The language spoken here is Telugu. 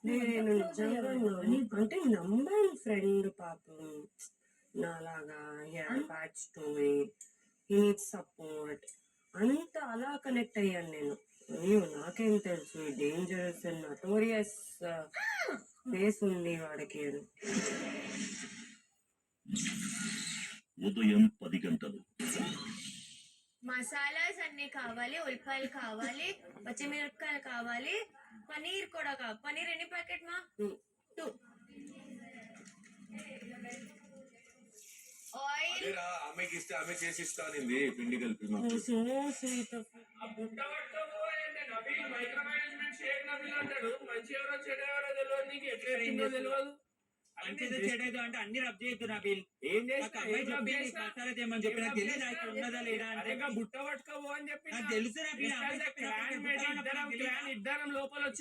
నేను నిజంగా అంటే నమ్మాను ఫ్రెండ్ పాపం నాలాగా patch to me he needs support అంత అలా కనెక్ట్ అయ్యాను నేను. అయ్యో నాకేం తెలుసు డేంజరస్ అండ్ నటోరియస్ ఫేస్ ఉంది వాడికి అని. ఉదయం 10 గంటలు. మసాలాస్ అన్ని కావాలి, ఉల్లిపాయలు కావాలి, పచ్చిమిరపకాయలు కావాలి, పనీర్ కూడా కావాలి. పనీర్ ఎన్ని ప్యాకెట్ మా? 2. ఆయిల్ అమ్మాయికి ఇస్తే ఆమె చేసి ఇస్తానింది పిండి కలిపి. So sweet. Micromanagement Sheikh Nabeel అంటాడు. మంచి ఎవరో చెడు ఎవరో తెలియదు, నీకు ఎట్లా తెలియదు. మంచిది చెడేది అంటే అన్ని రబ్ చేయొద్దు నబీల్. ఏం చేస్తా చేయమని చెప్పి నాకు తెలియదు ఇక్కడ ఉన్నదా లేదా అంటే బుట్ట పట్టుకోబో అని చెప్పి నాకు తెలుసు నబీల్. ఇద్దరం లోపల వచ్చి